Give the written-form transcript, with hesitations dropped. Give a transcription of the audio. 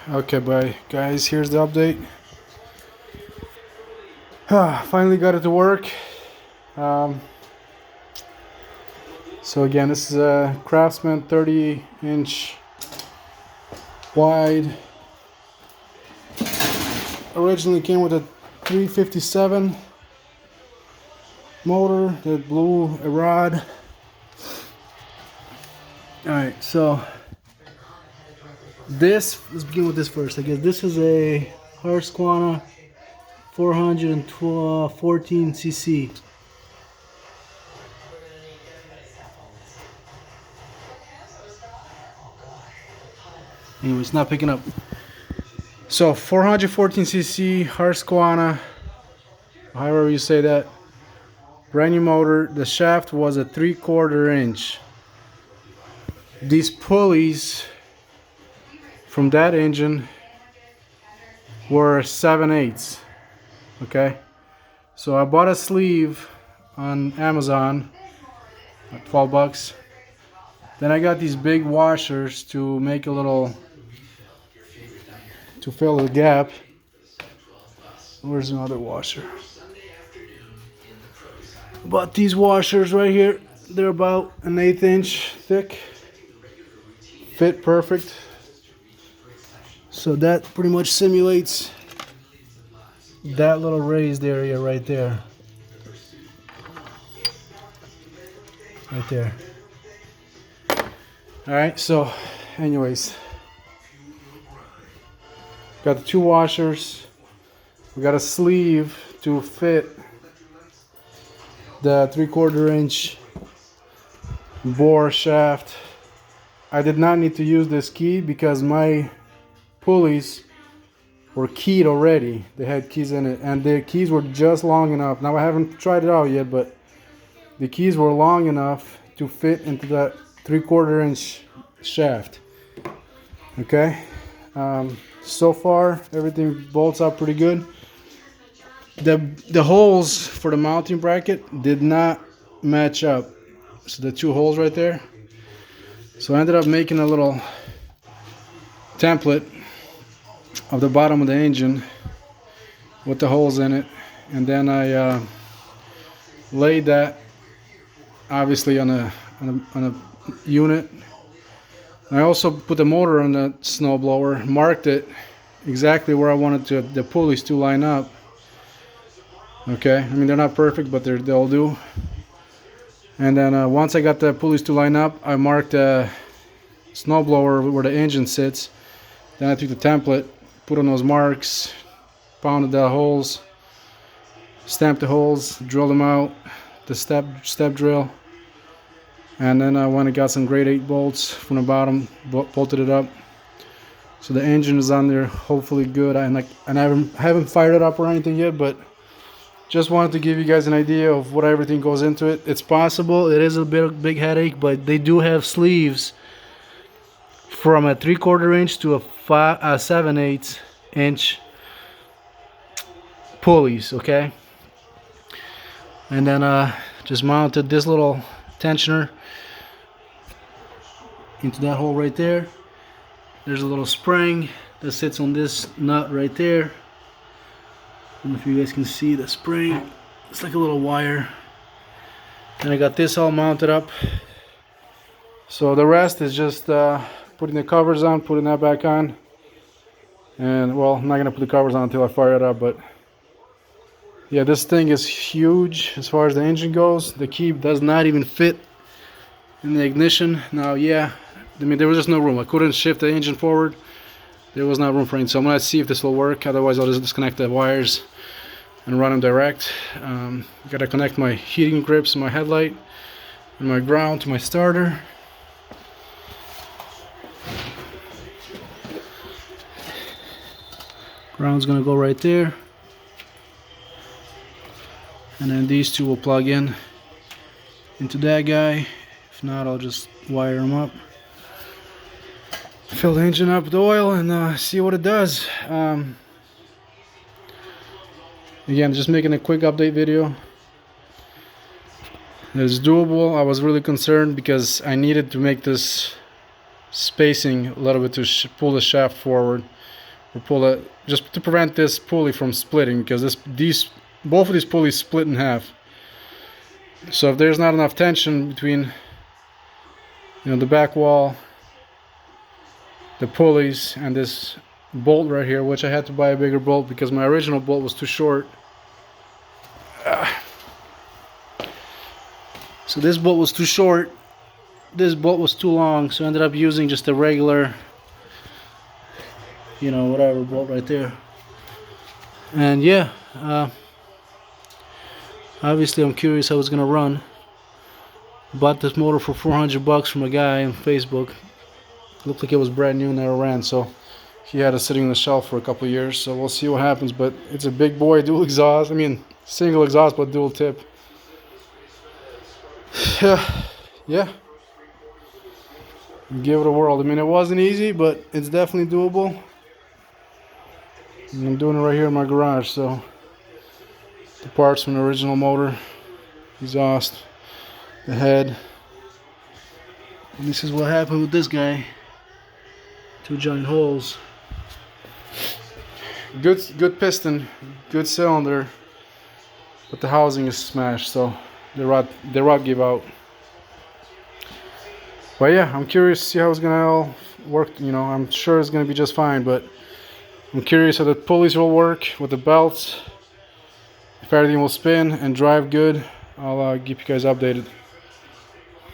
Okay, bye guys, here's the update. Finally got it to work. Um, so again, this is a Craftsman 30-inch wide. Originally came with a 357 motor that blew a rod. Alright, so let's begin with this first. I guess this is a Husqvarna 414 cc. Anyway, it's not picking up. So 414 cc Husqvarna, however you say that, brand new motor. The shaft was a 3/4 inch. These pulleys from that engine were 7/8. Okay, so I bought a sleeve on Amazon at 12 bucks. Then I got these big washers to make a little, to fill the gap. Where's another washer? Bought these washers right here. They're about an 1/8 inch thick. Fit perfect. So that pretty much simulates that little raised area right there. Right there. Alright, so anyways, got the two washers. We got a sleeve to fit the 3/4 inch bore shaft. I did not need to use this key because my pulleys were keyed already. They had keys in it, and the keys were just long enough. Now I haven't tried it out yet, but the keys were long enough to fit into that 3/4 inch shaft. Okay, so far everything bolts out pretty good. The holes for the mounting bracket did not match up, so the two holes right there. So I ended up making a little template of the bottom of the engine with the holes in it, and then I laid that obviously on a unit. I also put the motor on the snowblower, marked it exactly where I wanted the pulleys to line up. Okay, I mean they're not perfect, but they'll do. And then once I got the pulleys to line up, I marked the snowblower where the engine sits. Then I took the template, put on those marks, pounded the holes, stamped the holes, drilled them out, the step drill. And then I went and got some grade 8 bolts from the bottom, bolted it up. So the engine is on there, hopefully good. And I haven't fired it up or anything yet, but just wanted to give you guys an idea of what everything goes into it. It's possible it is a big headache, but they do have sleeves from a 3/4 inch to a 7/8 inch pulleys. Okay, and then just mounted this little tensioner into that hole right there. There's a little spring that sits on this nut right there. I don't know if you guys can see the spring. It's like a little wire. And I got this all mounted up. So the rest is just putting the covers on, putting that back on. And well, I'm not gonna put the covers on until I fire it up, but yeah, this thing is huge as far as the engine goes. The key does not even fit in the ignition. Now, yeah, I mean, there was just no room. I couldn't shift the engine forward. There was not room for it. So I'm gonna see if this will work. Otherwise, I'll just disconnect the wires and run them direct. Gotta connect my heating grips, my headlight, and my ground to my starter. Ground's gonna go right there. And then these two will plug in into that guy. If not, I'll just wire them up. Fill the engine up with oil and see what it does. Again, just making a quick update video. It's doable. I was really concerned because I needed to make this spacing a little bit to pull the shaft forward. or pull it, just to prevent this pulley from splitting, because both of these pulleys split in half. So if there's not enough tension between, the back wall, the pulleys, and this bolt right here, which I had to buy a bigger bolt because my original bolt was too short. So this bolt was too short, this bolt was too long, so I ended up using just a regular, whatever bolt right there. And yeah, obviously I'm curious how it's gonna run. Bought this motor for $400 from a guy on Facebook. Looked like it was brand new, never ran, so he had it sitting on the shelf for a couple of years. So we'll see what happens. But it's a big boy, dual exhaust. I mean, single exhaust but dual tip. Yeah. Give it a whirl. I mean, it wasn't easy, but it's definitely doable. And I'm doing it right here in my garage. So the parts from the original motor, exhaust, the head. And this is what happened with this guy. 2 giant holes. Good piston, good cylinder, but the housing is smashed, so the rod gave out. But yeah, I'm curious to see how it's gonna all work. I'm sure it's gonna be just fine, but I'm curious how the pulleys will work with the belts, if everything will spin and drive good. I'll keep you guys updated.